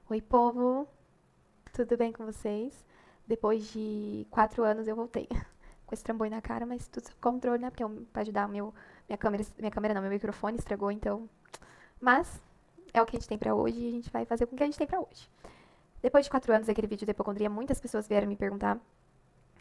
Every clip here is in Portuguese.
Oi, povo, tudo bem com vocês? Depois de 4 anos eu voltei com esse trambolho na cara, mas tudo sob controle, né? Porque pra ajudar minha câmera não, meu microfone estragou, então. Mas é o que a gente tem pra hoje e a gente vai fazer com o que a gente tem pra hoje. Depois de 4 anos daquele vídeo de hipocondria, muitas pessoas vieram me perguntar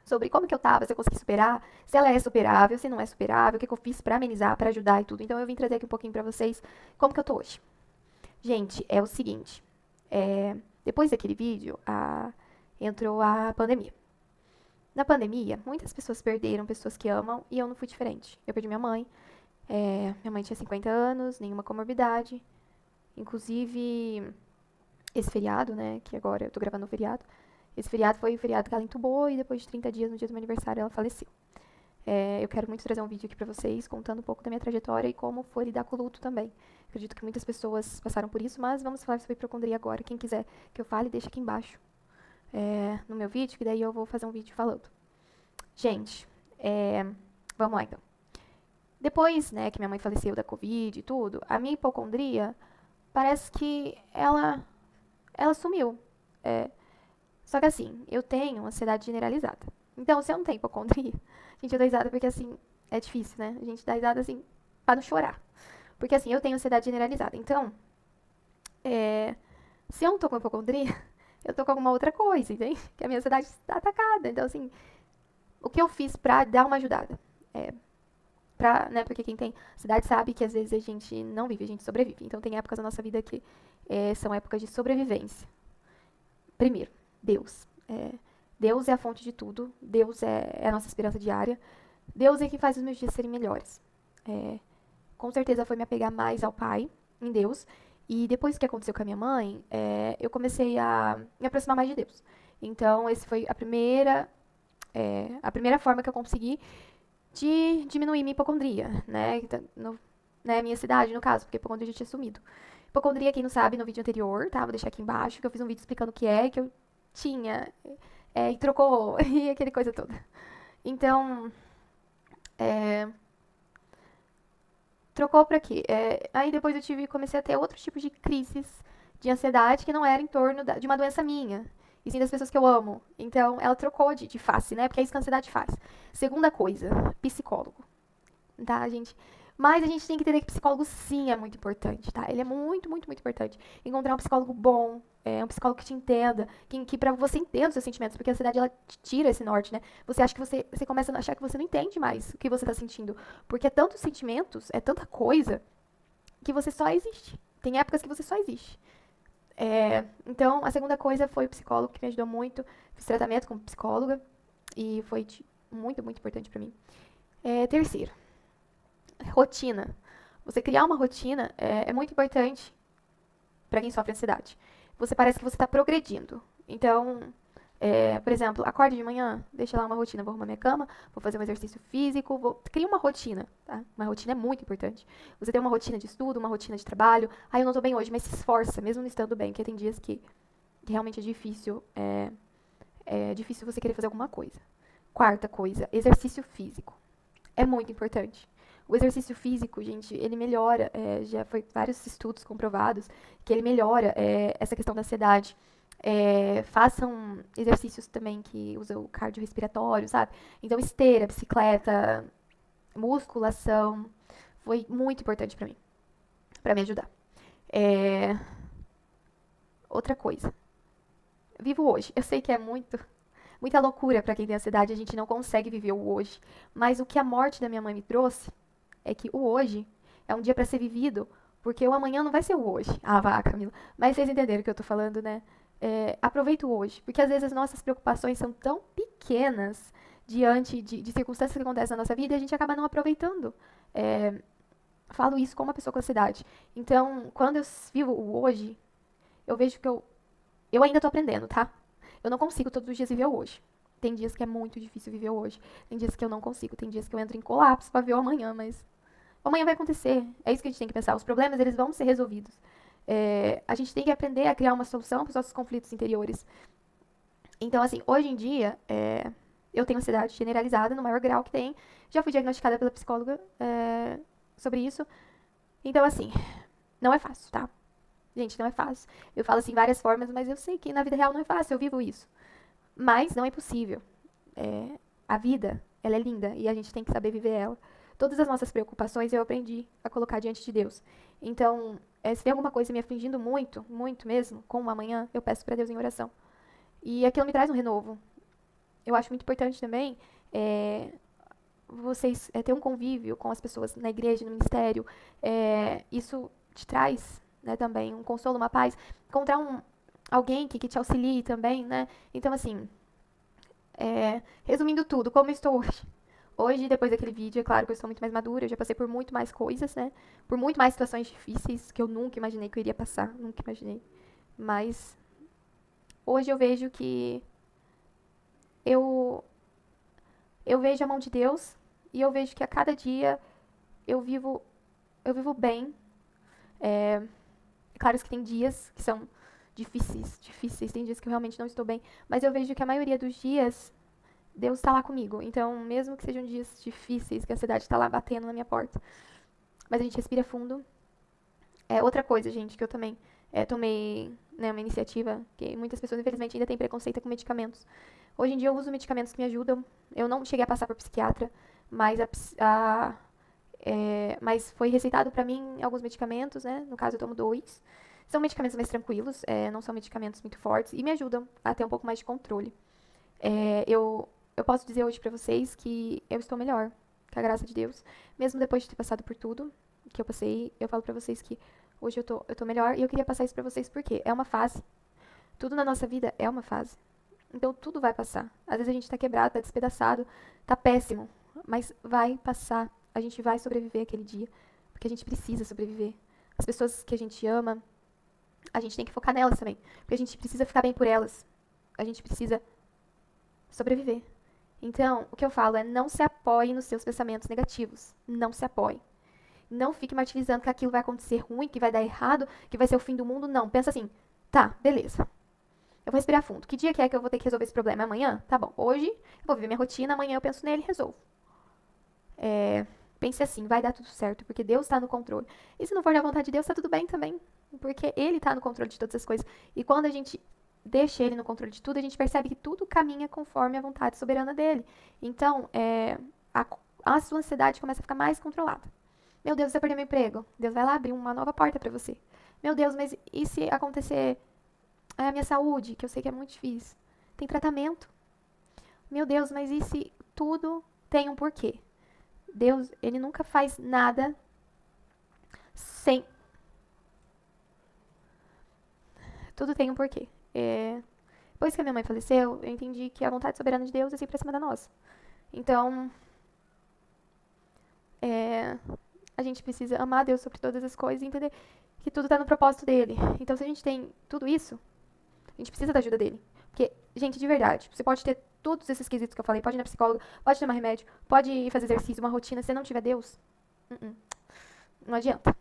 sobre como que eu tava, se eu consegui superar, se ela é superável, se não é superável, o que eu fiz pra amenizar, pra ajudar e tudo. Então eu vim trazer aqui um pouquinho pra vocês como que eu tô hoje. Gente, é o seguinte. Depois daquele vídeo, entrou a pandemia. Na pandemia, muitas pessoas perderam pessoas que amam e eu não fui diferente. Eu perdi minha mãe. Minha mãe tinha 50 anos, nenhuma comorbidade. Inclusive, esse feriado, né, que agora eu tô gravando no feriado, esse feriado foi o feriado que ela entubou e depois de 30 dias, no dia do meu aniversário, ela faleceu. Eu quero muito trazer um vídeo aqui pra vocês, contando um pouco da minha trajetória e como foi lidar com o luto também. Acredito que muitas pessoas passaram por isso, mas vamos falar sobre hipocondria agora. Quem quiser que eu fale, deixa aqui embaixo no meu vídeo, que daí eu vou fazer um vídeo falando. Gente, vamos lá então. Depois, né, que minha mãe faleceu da Covid e tudo, a minha hipocondria parece que ela sumiu. É, Só que assim, eu tenho ansiedade generalizada. Então, se eu não tenho hipocondria, gente, eu dou risada porque assim, é difícil, né? A gente dá risada assim, pra não chorar. Porque assim, eu tenho ansiedade generalizada. Então, é, se eu não tô com hipocondria, eu tô com alguma outra coisa, entende? Que a minha ansiedade está atacada. Então, assim, o que eu fiz pra dar uma ajudada? É, né, porque quem tem ansiedade sabe que às vezes a gente não vive, a gente sobrevive. Então, tem épocas da nossa vida que são épocas de sobrevivência. Primeiro, Deus. Deus é a fonte de tudo. Deus é a nossa esperança diária. Deus é quem faz os meus dias serem melhores. É, com certeza foi me apegar mais ao Pai, em Deus. E depois que aconteceu com a minha mãe, eu comecei a me aproximar mais de Deus. Então, esse foi a primeira forma que eu consegui de diminuir minha hipocondria, né? Minha cidade, no caso, porque a hipocondria já tinha sumido. Hipocondria, quem não sabe, no vídeo anterior, tá? Vou deixar aqui embaixo, que eu fiz um vídeo explicando o que é, que eu tinha, e trocou, e aquele coisa toda. Então, é, trocou pra quê? Aí depois comecei a ter outros tipos de crises de ansiedade que não era em torno de uma doença minha, e sim das pessoas que eu amo. Então, ela trocou de face, né? Porque é isso que a ansiedade faz. Segunda coisa, psicólogo, tá, gente? Mas a gente tem que entender que psicólogo sim é muito importante, tá? Ele é muito, muito, muito importante. Encontrar um psicólogo bom, um psicólogo que te entenda, que pra você entenda os seus sentimentos, porque a ansiedade ela te tira esse norte, né? Você acha que você começa a achar que você não entende mais o que você tá sentindo, porque é tantos sentimentos, é tanta coisa que você só existe. Tem épocas que você só existe. Então, a segunda coisa foi o psicólogo que me ajudou muito. Fiz tratamento com psicóloga e foi muito, muito importante pra mim. Terceiro, rotina. Você criar uma rotina é muito importante para quem sofre ansiedade. Você parece que você está progredindo. Então, por exemplo, acorde de manhã, deixa lá uma rotina. Vou arrumar minha cama, vou fazer um exercício físico, cria uma rotina, tá? Uma rotina é muito importante. Você tem uma rotina de estudo, uma rotina de trabalho. Ah, eu não estou bem hoje, mas se esforça, mesmo não estando bem, porque tem dias que realmente é difícil. É difícil você querer fazer alguma coisa. Quarta coisa, exercício físico. É muito importante. O exercício físico, gente, ele melhora, já foi vários estudos comprovados que ele melhora essa questão da ansiedade. Façam exercícios também que usam o cardiorrespiratório, sabe? Então, esteira, bicicleta, musculação, foi muito importante pra me ajudar. É, Outra coisa, vivo hoje. Eu sei que é muita loucura pra quem tem ansiedade, a gente não consegue viver o hoje. Mas o que a morte da minha mãe me trouxe é que o hoje é um dia pra ser vivido, porque o amanhã não vai ser o hoje. Ah, vá, Camila. Mas vocês entenderam o que eu tô falando, né? Aproveita o hoje, porque às vezes as nossas preocupações são tão pequenas diante de circunstâncias que acontecem na nossa vida e a gente acaba não aproveitando. É, Falo isso como uma pessoa com ansiedade. Então, quando eu vivo o hoje, eu vejo que eu ainda tô aprendendo, tá? Eu não consigo todos os dias viver o hoje. Tem dias que é muito difícil viver o hoje. Tem dias que eu não consigo. Tem dias que eu entro em colapso pra ver o amanhã, mas amanhã vai acontecer. É isso que a gente tem que pensar. Os problemas, eles vão ser resolvidos. A gente tem que aprender a criar uma solução para os nossos conflitos interiores. Então, assim, hoje em dia, eu tenho ansiedade generalizada no maior grau que tem. Já fui diagnosticada pela psicóloga sobre isso. Então, assim, não é fácil, tá? Gente, não é fácil. Eu falo assim várias formas, mas eu sei que na vida real não é fácil, eu vivo isso. Mas não é impossível. É, a vida, ela é linda e a gente tem que saber viver ela. Todas as nossas preocupações eu aprendi a colocar diante de Deus. Então, se tem alguma coisa me afligindo muito, muito mesmo, como amanhã, eu peço para Deus em oração. E aquilo me traz um renovo. Eu acho muito importante também é, vocês ter um convívio com as pessoas na igreja, no ministério. Isso te traz, né, também um consolo, uma paz. Encontrar alguém que te auxilie também, né? Então, assim, resumindo tudo, como eu estou hoje? Hoje, depois daquele vídeo, é claro que eu estou muito mais madura, eu já passei por muito mais coisas, né? Por muito mais situações difíceis que eu nunca imaginei que eu iria passar, nunca imaginei. Mas hoje eu vejo que eu eu vejo a mão de Deus e eu vejo que a cada dia eu vivo eu vivo bem. É claro que tem dias que são difíceis, difíceis, tem dias que eu realmente não estou bem, mas eu vejo que a maioria dos dias Deus está lá comigo. Então, mesmo que sejam dias difíceis, que a ansiedade está lá batendo na minha porta, mas a gente respira fundo. Outra coisa, gente, que eu também tomei, né, uma iniciativa, que muitas pessoas, infelizmente, ainda têm preconceito com medicamentos. Hoje em dia eu uso medicamentos que me ajudam. Eu não cheguei a passar por psiquiatra, mas, mas foi receitado para mim alguns medicamentos, né? No caso, eu tomo 2. São medicamentos mais tranquilos, não são medicamentos muito fortes e me ajudam a ter um pouco mais de controle. Eu posso dizer hoje pra vocês que eu estou melhor, com a graça de Deus. Mesmo depois de ter passado por tudo que eu passei, eu falo pra vocês que hoje eu tô melhor e eu queria passar isso pra vocês porque é uma fase. Tudo na nossa vida é uma fase. Então tudo vai passar. Às vezes a gente tá quebrado, tá despedaçado, tá péssimo, mas vai passar. A gente vai sobreviver aquele dia, porque a gente precisa sobreviver. As pessoas que a gente ama, a gente tem que focar nelas também, porque a gente precisa ficar bem por elas. A gente precisa sobreviver. Então, o que eu falo é não se apoie nos seus pensamentos negativos. Não se apoie. Não fique martirizando que aquilo vai acontecer ruim, que vai dar errado, que vai ser o fim do mundo. Não. Pensa assim, tá, beleza. Eu vou respirar fundo. Que dia que é que eu vou ter que resolver esse problema? Amanhã? Tá bom. Hoje eu vou viver minha rotina, amanhã eu penso nele e resolvo. Pense assim, vai dar tudo certo, porque Deus está no controle. E se não for da vontade de Deus, tá tudo bem também. Porque Ele está no controle de todas as coisas. E quando a gente deixa Ele no controle de tudo, a gente percebe que tudo caminha conforme a vontade soberana dele. Então, a, a sua ansiedade começa a ficar mais controlada. Meu Deus, você perdeu meu emprego. Deus vai lá abrir uma nova porta para você. Meu Deus, mas e se acontecer a minha saúde, que eu sei que é muito difícil? Tem tratamento. Meu Deus, mas e se tudo tem um porquê? Deus, ele nunca faz nada sem. Tudo tem um porquê. Depois que a minha mãe faleceu, eu entendi que a vontade soberana de Deus é sempre acima da nossa. Então, a gente precisa amar Deus sobre todas as coisas e entender que tudo está no propósito dele. Então, se a gente tem tudo isso, a gente precisa da ajuda dele. Porque, gente, de verdade, você pode ter todos esses quesitos que eu falei, pode ir na psicóloga, pode tomar remédio, pode fazer exercício, uma rotina, se não tiver Deus, não adianta.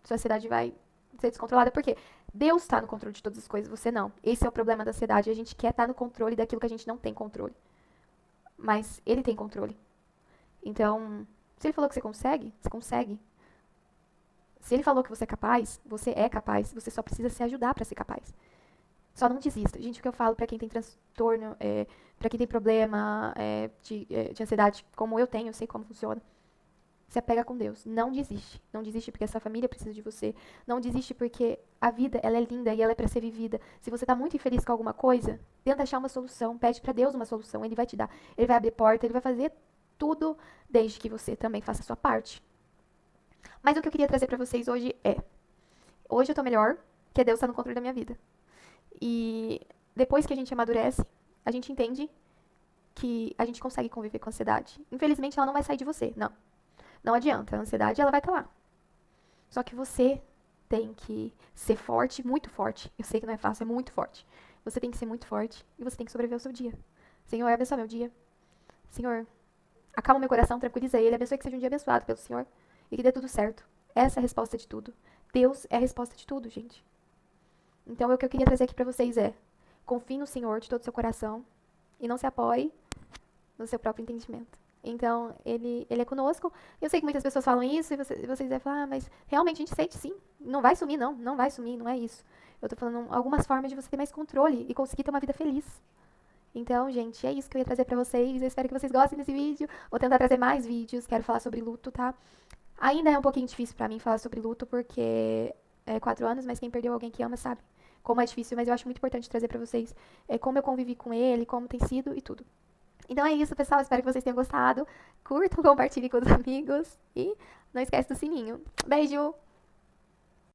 Sua ansiedade vai ser descontrolada, porque Deus está no controle de todas as coisas, você não. Esse é o problema da ansiedade. A gente quer estar no controle daquilo que a gente não tem controle. Mas ele tem controle. Então, se ele falou que você consegue, você consegue. Se ele falou que você é capaz, você é capaz. Você só precisa se ajudar para ser capaz. Só não desista. Gente, o que eu falo para quem tem transtorno, para quem tem problema de ansiedade, como eu tenho, eu sei como funciona. Se apega com Deus. Não desiste. Não desiste porque essa família precisa de você. Não desiste porque a vida, ela é linda e ela é para ser vivida. Se você tá muito infeliz com alguma coisa, tenta achar uma solução. Pede para Deus uma solução. Ele vai te dar. Ele vai abrir porta. Ele vai fazer tudo desde que você também faça a sua parte. Mas o que eu queria trazer para vocês hoje é: hoje eu tô melhor, porque Deus tá no controle da minha vida. E depois que a gente amadurece, a gente entende que a gente consegue conviver com a ansiedade. Infelizmente, ela não vai sair de você. Não. Não adianta. A ansiedade, ela vai estar lá. Só que você tem que ser forte, muito forte. Eu sei que não é fácil, é muito forte. Você tem que ser muito forte e você tem que sobreviver ao seu dia. Senhor, abençoa meu dia. Senhor, acalma meu coração, tranquiliza ele. Abençoe que seja um dia abençoado pelo Senhor e que dê tudo certo. Essa é a resposta de tudo. Deus é a resposta de tudo, gente. Então, o que eu queria trazer aqui pra vocês é: confie no Senhor de todo o seu coração e não se apoie no seu próprio entendimento. Então, ele é conosco. Eu sei que muitas pessoas falam isso e vocês devem falar, mas realmente a gente sente sim. Não vai sumir, não. Não vai sumir, não é isso. Eu tô falando algumas formas de você ter mais controle e conseguir ter uma vida feliz. Então, gente, é isso que eu ia trazer pra vocês. Eu espero que vocês gostem desse vídeo. Vou tentar trazer mais vídeos. Quero falar sobre luto, tá? Ainda é um pouquinho difícil pra mim falar sobre luto, porque é 4 anos, mas quem perdeu alguém que ama sabe como é difícil. Mas eu acho muito importante trazer pra vocês como eu convivi com ele, como tem sido e tudo. Então é isso, pessoal. Espero que vocês tenham gostado. Curtam, compartilhem com os amigos. E não esquece do sininho. Beijo!